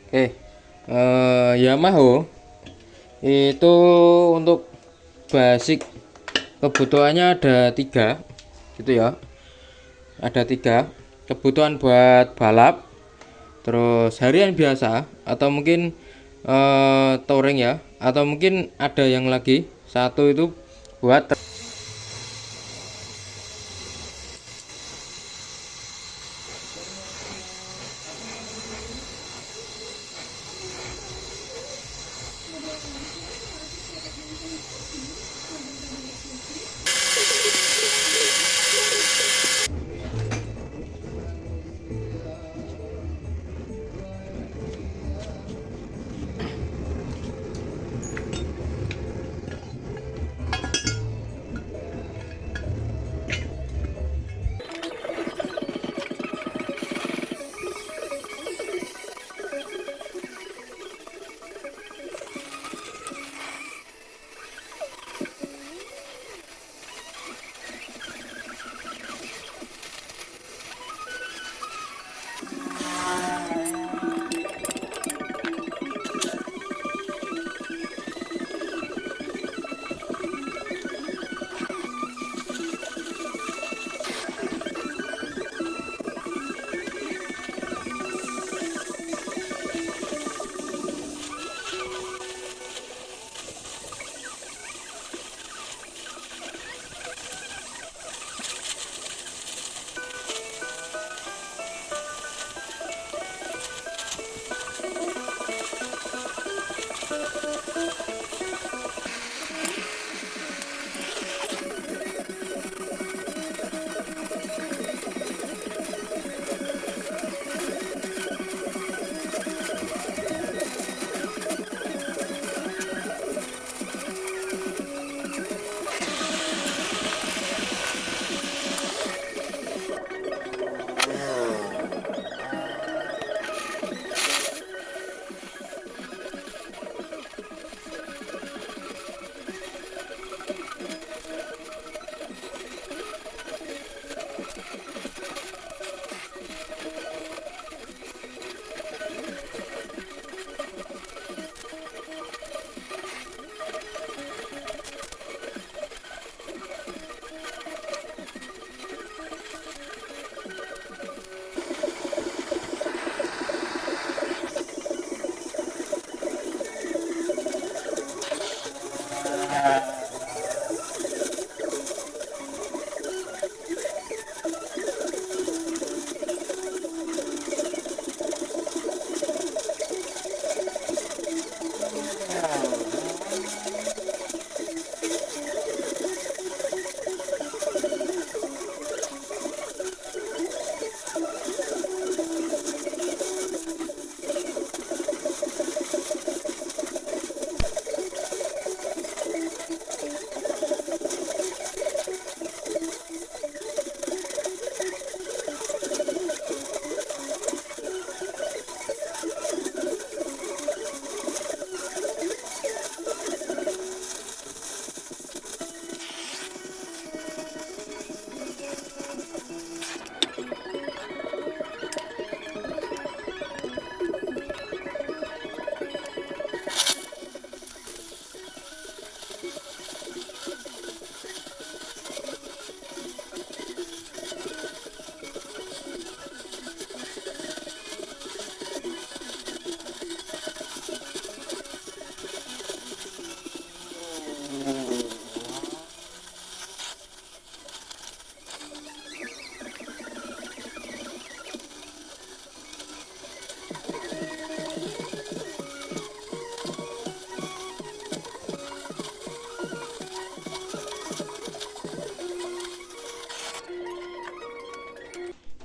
Oke, Yamaha itu untuk basic kebutuhannya ada tiga, gitu ya. Ada tiga kebutuhan buat balap, terus harian biasa, atau mungkin touring ya, atau mungkin ada yang lagi satu itu buat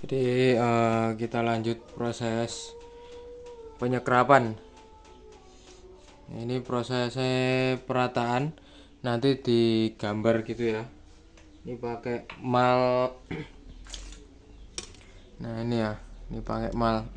Jadi kita lanjut proses penyekrapan. Ini prosesnya perataan, nanti digambar gitu ya. Ini pakai mal. Nah ini ya, ini pakai mal.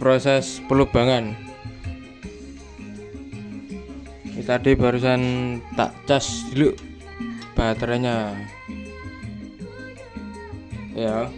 proses pelubangan. Ini tadi barusan tak cas dulu baterainya ya.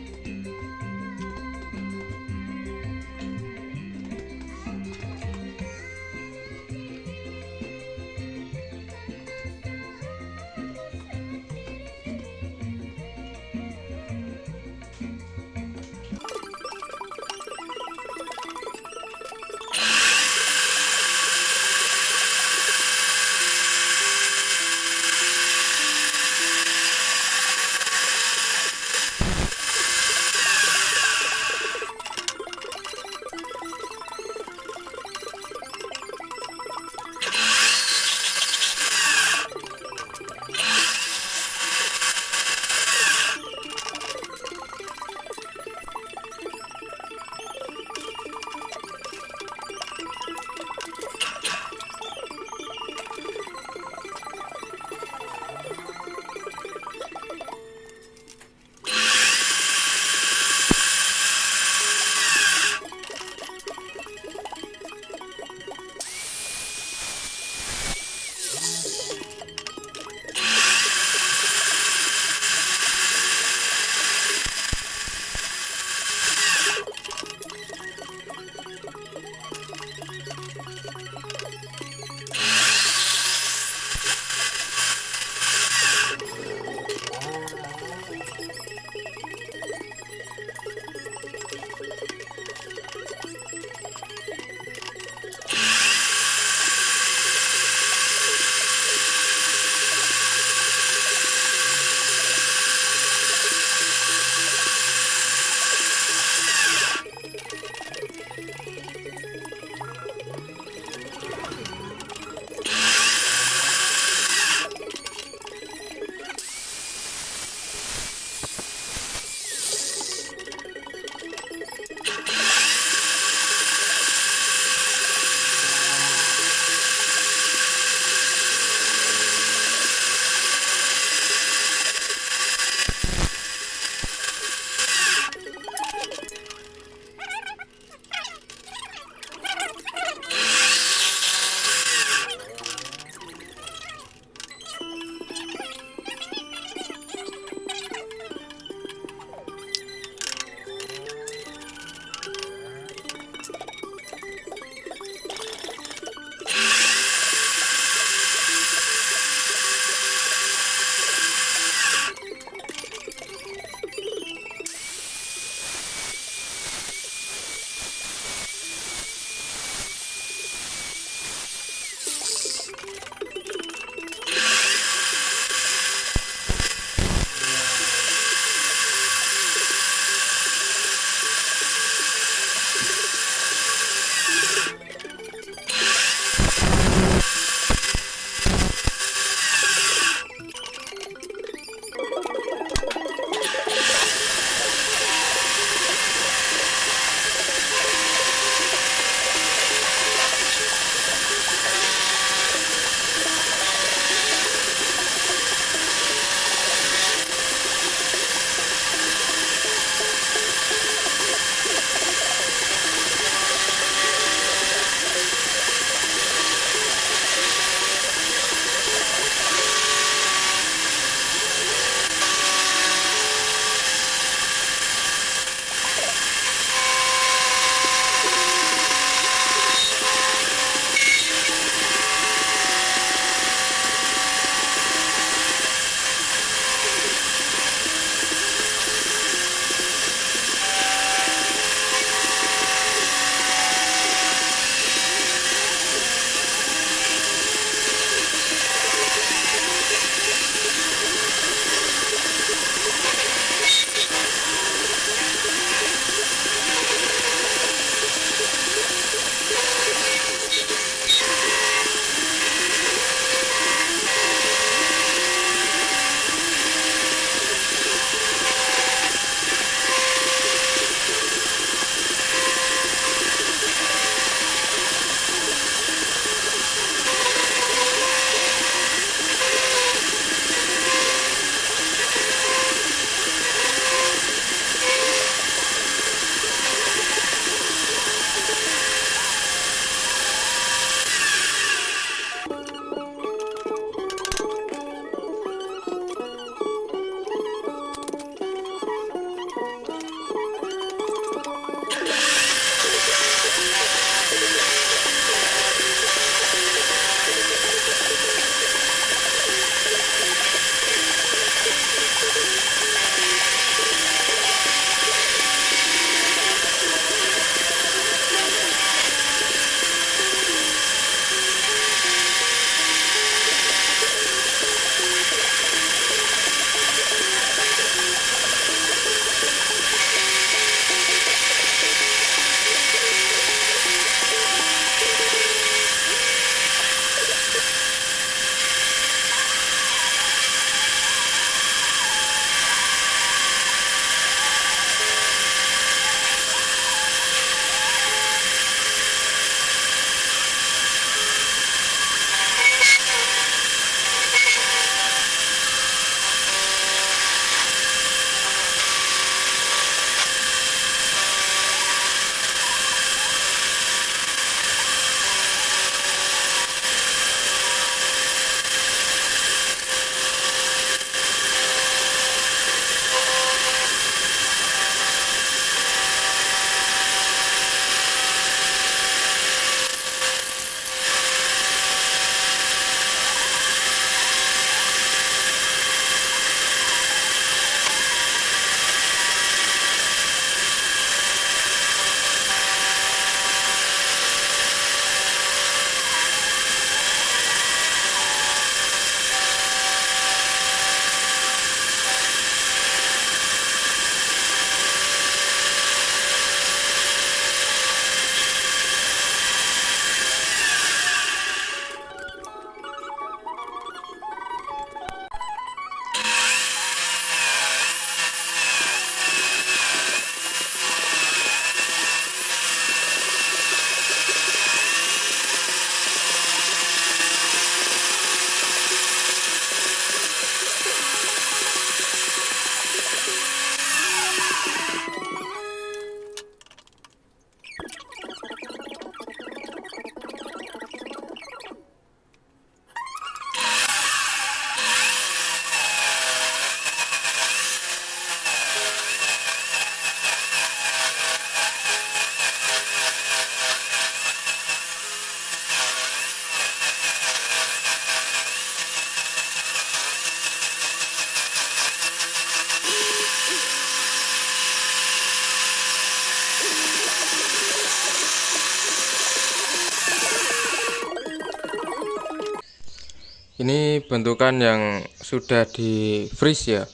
Ini bentukan yang sudah di freeze ya,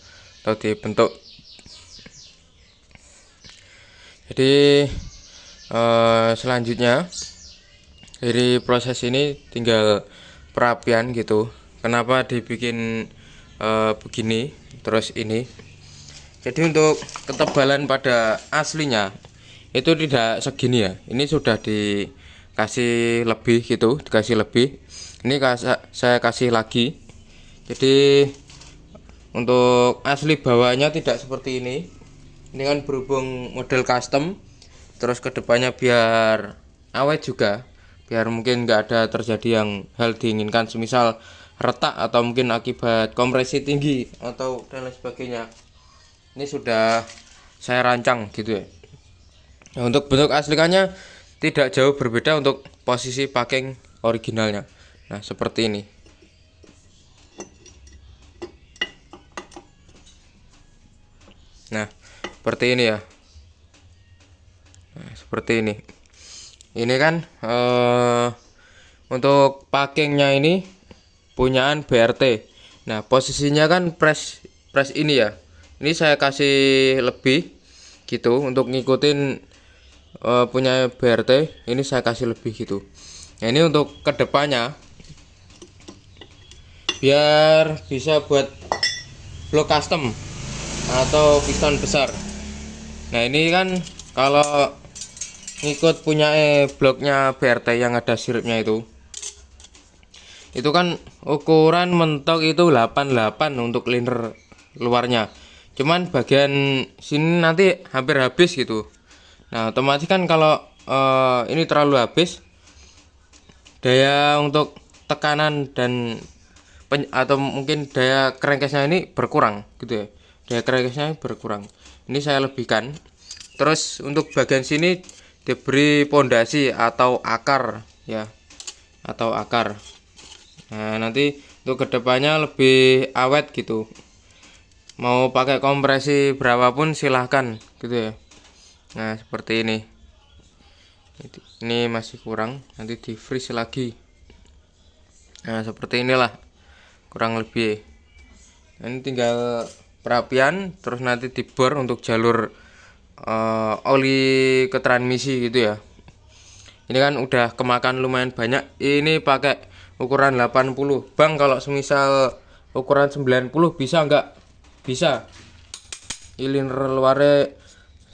atau dibentuk. Jadi selanjutnya dari proses ini tinggal perapian gitu. Kenapa dibikin begini terus ini? Jadi untuk ketebalan pada aslinya itu tidak segini ya. Ini sudah dikasih lebih gitu, dikasih lebih. Ini saya kasih lagi. Jadi untuk asli bawahnya tidak seperti ini. Ini kan berhubung model custom, terus kedepannya biar awet juga, biar mungkin nggak ada terjadi yang hal diinginkan, semisal retak atau mungkin akibat kompresi tinggi atau dan lain sebagainya. Ini sudah saya rancang gitu ya. Nah, untuk bentuk aslikannya tidak jauh berbeda untuk posisi packing originalnya. Nah, seperti ini. Nah, seperti ini ya. Nah, seperti ini. Ini kan untuk packingnya ini punyaan BRT. Nah, posisinya kan press ini ya. Ini saya kasih lebih gitu untuk ngikutin punya BRT. Ini saya kasih lebih gitu. Nah, ini untuk kedepannya biar bisa buat blok custom atau piston besar. Nah, ini kan kalau ngikut punya bloknya BRT yang ada siripnya itu kan ukuran mentok itu 88 untuk liner luarnya. Cuman bagian sini nanti hampir habis gitu. Nah, otomatis kan kalau ini terlalu habis, daya untuk tekanan dan atau mungkin daya crankcase-nya ini berkurang gitu ya. Daya crankcase-nya berkurang. Ini saya lebihkan. Terus untuk bagian sini diberi pondasi atau akar ya, atau akar. Nah, nanti untuk kedepannya lebih awet gitu. Mau pakai kompresi berapapun silahkan gitu ya. Nah, seperti ini. Ini masih kurang, nanti di freeze lagi. Nah, seperti inilah kurang lebih. Nah, ini tinggal perapian, terus nanti dibor untuk jalur oli ke transmisi gitu ya. Ini kan udah kemakan lumayan banyak. Ini pakai ukuran 80. Bang, kalau semisal ukuran 90 bisa enggak? Bisa. Ini liner luarnya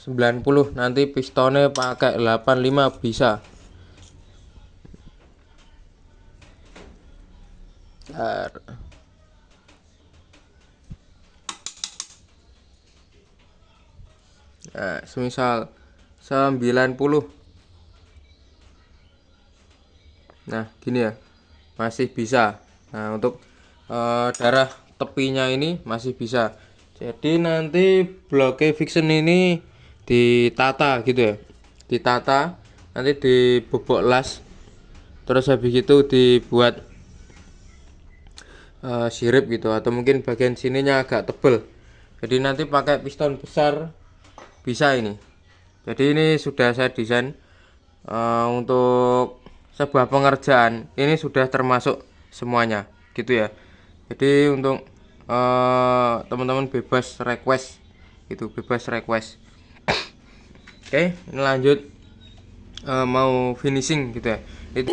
90, nanti pistonnya pakai 85 bisa. Nah, semisal 90. Nah, gini ya. Masih bisa. Nah, untuk darah tepinya ini masih bisa. Jadi nanti blok fiction ini ditata gitu ya. Ditata, nanti dibobok las. Terus habis itu dibuat sirip gitu, atau mungkin bagian sininya agak tebel. Jadi nanti pakai piston besar bisa ini. Jadi ini sudah saya desain untuk sebuah pengerjaan. Ini sudah termasuk semuanya gitu ya. Jadi untuk teman-teman bebas request gitu, bebas request. Oke, ini lanjut mau finishing gitu ya. Itu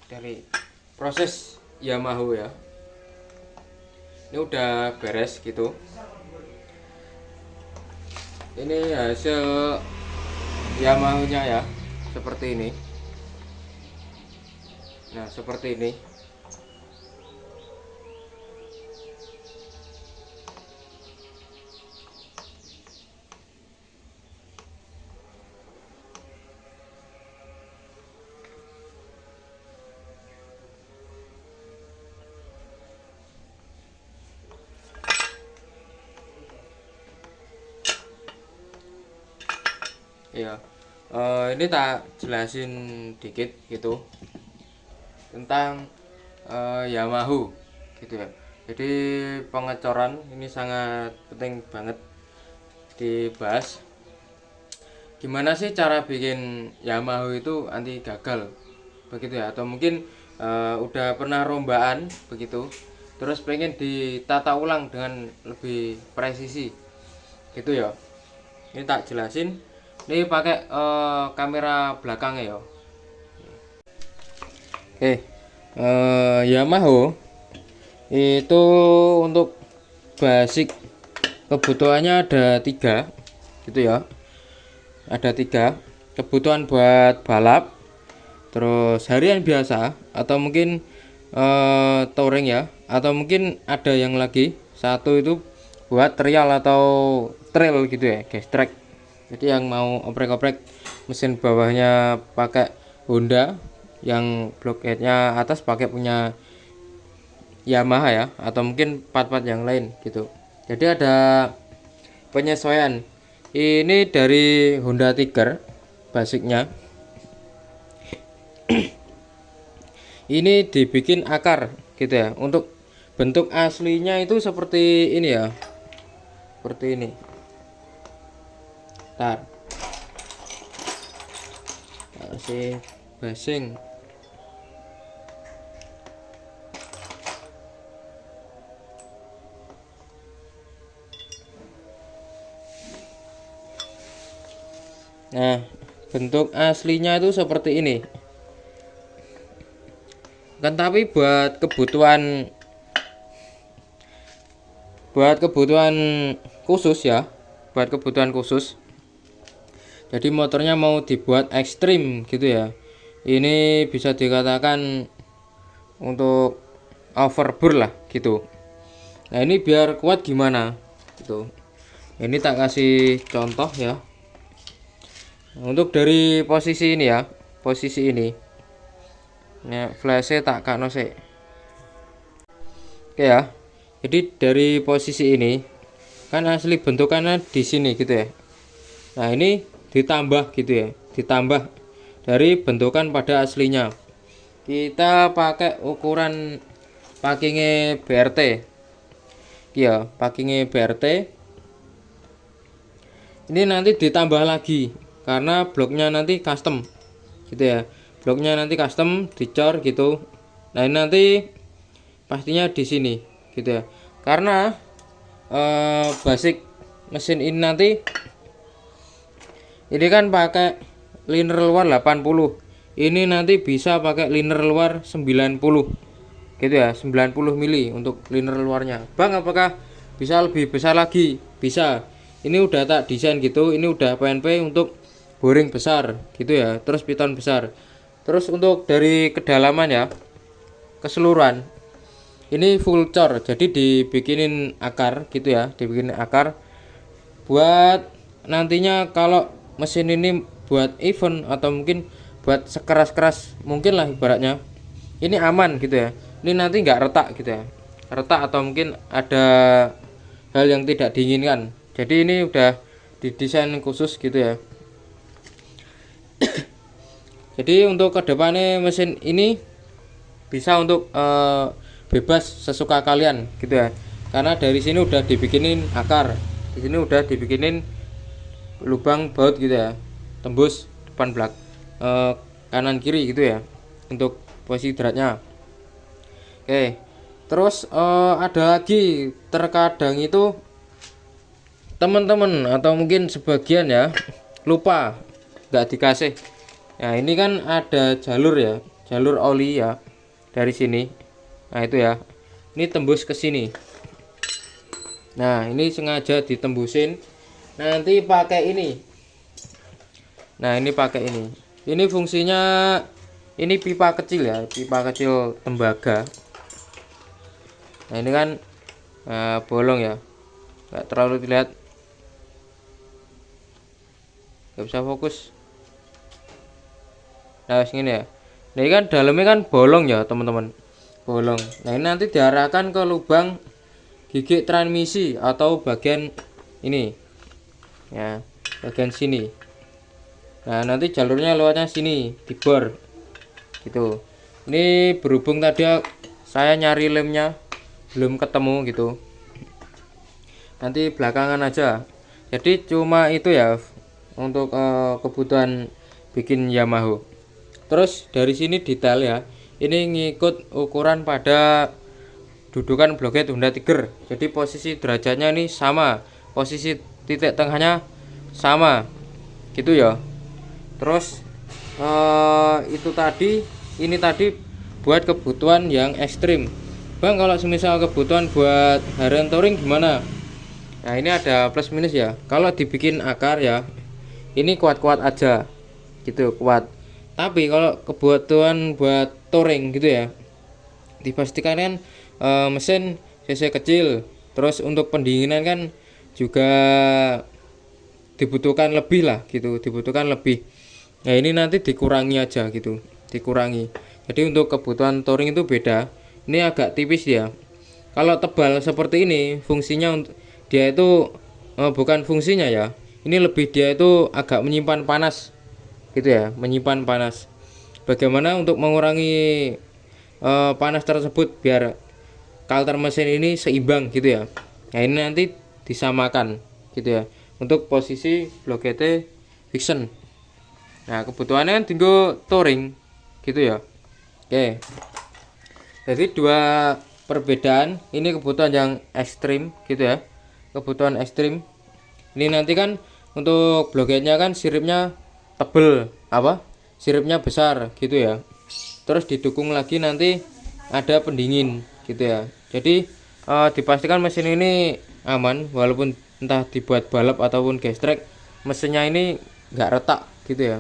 dari proses Yamaha ya. Ini udah beres gitu. Ini hasil Yamaha-nya ya, seperti ini. Nah, seperti ini. Ya, ini tak jelasin dikit gitu tentang Yamaha gitu ya. Jadi pengecoran ini sangat penting banget dibahas. Gimana sih cara bikin Yamaha itu anti gagal begitu ya? Atau mungkin udah pernah rombaan begitu, terus pengen ditata ulang dengan lebih presisi gitu ya. Ini tak jelasin. Ini pakai kamera belakangnya ya. Oke, Yamaha itu untuk basic kebutuhannya ada 3 gitu ya. Ada 3 kebutuhan buat balap, terus harian biasa, atau mungkin touring ya, atau mungkin ada yang lagi satu itu buat trial atau trail gitu ya, gas track. Jadi yang mau oprek-oprek mesin bawahnya pakai Honda, yang blockheadnya atas pakai punya Yamaha ya, atau mungkin part-part yang lain gitu. Jadi ada penyesuaian. Ini dari Honda Tiger basicnya. Ini dibikin akar gitu ya. Untuk bentuk aslinya itu seperti ini ya, seperti ini. Ntar kasih basing. Nah, bentuk aslinya itu seperti ini kan, tapi buat kebutuhan khusus ya, buat kebutuhan khusus. Jadi motornya mau dibuat ekstrim gitu ya. Ini bisa dikatakan untuk overbore lah gitu. Nah, ini biar kuat gimana gitu. Ini tak kasih contoh ya. Untuk dari posisi ini ya, posisi ini. Nah, flashnya tak kakno sik. Oke ya. Jadi dari posisi ini kan asli bentukannya di sini gitu ya. Nah, ini ditambah gitu ya, ditambah dari bentukan pada aslinya. Kita pakai ukuran packingnya BRT ya, packingnya BRT. Ini nanti ditambah lagi karena bloknya nanti custom gitu ya, bloknya nanti custom dicor gitu. Nah, ini nanti pastinya di sini gitu ya, karena basic mesin ini nanti ini kan pakai liner luar 80, ini nanti bisa pakai liner luar 90 gitu ya, 90 mili untuk liner luarnya. Bang, apakah bisa lebih besar lagi? Bisa. Ini udah tak desain gitu, ini udah PNP untuk boring besar gitu ya, terus piton besar. Terus untuk dari kedalaman ya, keseluruhan ini full cor, jadi dibikinin akar gitu ya, dibikinin akar buat nantinya kalau mesin ini buat event atau mungkin buat sekeras-keras mungkin lah ibaratnya, ini aman gitu ya. Ini nanti nggak retak gitu ya, retak atau mungkin ada hal yang tidak diinginkan. Jadi ini udah didesain khusus gitu ya. Jadi untuk kedepannya mesin ini bisa untuk bebas sesuka kalian gitu ya, karena dari sini udah dibikinin akar, di sini udah dibikinin lubang baut gitu ya, tembus depan belakang, kanan kiri gitu ya, untuk posisi dratnya. Oke, terus ada lagi, terkadang itu teman-teman atau mungkin sebagian ya lupa nggak dikasih. Nah, ini kan ada jalur ya, jalur oli ya dari sini. Nah itu ya, ini tembus ke sini. Nah ini sengaja ditembusin. Nanti pakai ini. Nah ini pakai ini. Ini fungsinya, ini pipa kecil ya, pipa kecil tembaga. Nah ini kan bolong ya, nggak terlalu dilihat, nggak bisa fokus. Nah segini ya. Nah ini kan dalamnya kan bolong ya teman-teman, bolong. Nah ini nanti diarahkan ke lubang gigi transmisi atau bagian ini ya, bagian sini. Nah nanti jalurnya lewatnya sini di bor gitu. Ini berhubung tadi saya nyari lemnya belum ketemu gitu, nanti belakangan aja. Jadi cuma itu ya untuk kebutuhan bikin Yamaha. Terus dari sini detail ya, ini ngikut ukuran pada dudukan blokhead Honda Tiger. Jadi posisi derajatnya ini sama, posisi titik tengahnya sama gitu ya. Terus itu tadi, ini tadi buat kebutuhan yang ekstrim. Bang, kalau semisal kebutuhan buat harian touring gimana? Nah ini ada plus minus ya. Kalau dibikin akar ya, ini kuat-kuat aja gitu, kuat. Tapi kalau kebutuhan buat touring gitu ya, dipastikan kan mesin cc kecil. Terus untuk pendinginan kan juga dibutuhkan lebih lah gitu, dibutuhkan lebih. Nah ini nanti dikurangi aja gitu, dikurangi. Jadi untuk kebutuhan touring itu beda. Ini agak tipis ya. Kalau tebal seperti ini, fungsinya dia itu bukan fungsinya ya. Ini lebih dia itu agak menyimpan panas gitu ya, menyimpan panas. Bagaimana untuk mengurangi panas tersebut biar kalter mesin ini seimbang gitu ya. Nah ini nanti disamakan gitu ya untuk posisi blok GT Vixen. Nah kebutuhannya kan tinggal touring gitu ya. Oke, jadi dua perbedaan. Ini kebutuhan yang ekstrim gitu ya, kebutuhan ekstrim. Ini nanti kan untuk bloketnya kan siripnya tebel, siripnya besar gitu ya. Terus didukung lagi nanti ada pendingin gitu ya. Jadi dipastikan mesin ini aman, walaupun entah dibuat balap ataupun gestrek, mesinnya ini nggak retak gitu ya.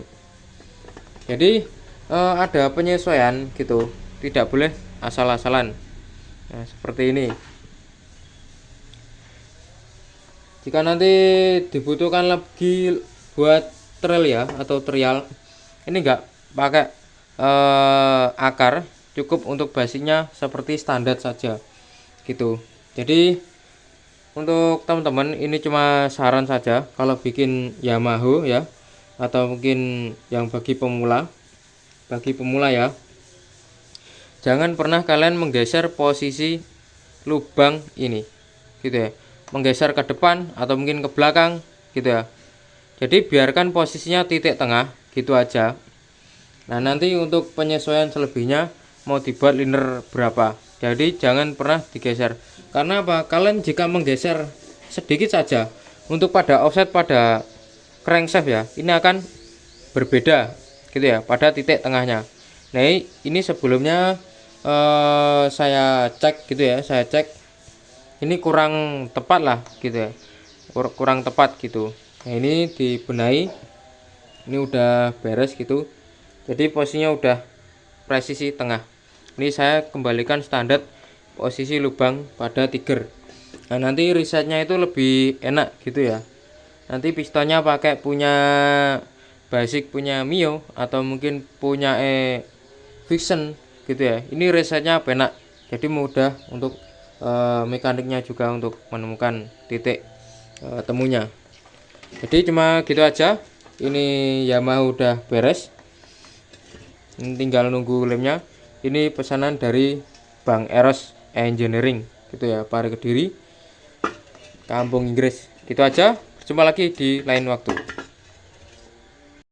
Jadi ada penyesuaian gitu, tidak boleh asal-asalan. Nah seperti ini. Jika nanti dibutuhkan lagi buat trail ya atau trial, ini enggak pakai akar, cukup untuk basicnya seperti standar saja gitu. Jadi untuk teman-teman ini cuma saran saja kalau bikin Yamaha ya, atau mungkin yang bagi pemula ya, jangan pernah kalian menggeser posisi lubang ini gitu ya, menggeser ke depan atau mungkin ke belakang gitu ya. Jadi biarkan posisinya titik tengah gitu aja. Nah nanti untuk penyesuaian selebihnya mau dibuat liner berapa, jadi jangan pernah digeser. Karena apa? Kalian jika menggeser sedikit saja untuk pada offset pada crankshaft ya, ini akan berbeda gitu ya pada titik tengahnya. Nah ini sebelumnya saya cek gitu ya, saya cek ini kurang tepat lah gitu ya, kurang tepat gitu. Nah ini dibenahi, ini udah beres gitu. Jadi posisinya udah presisi tengah. Ini saya kembalikan standar posisi lubang pada Tiger. Nah nanti risetnya itu lebih enak gitu ya. Nanti pistonnya pakai punya basic, punya Mio, atau mungkin punya Vixen gitu ya. Ini risetnya enak, jadi mudah untuk mekaniknya juga untuk menemukan titik temunya. Jadi cuma gitu aja. Ini Yamaha udah beres, ini tinggal nunggu lemnya. Ini pesanan dari Bang Eros Engineering gitu ya, Pare Kediri, Kampung Inggris. Gitu aja, berjumpa lagi di lain waktu.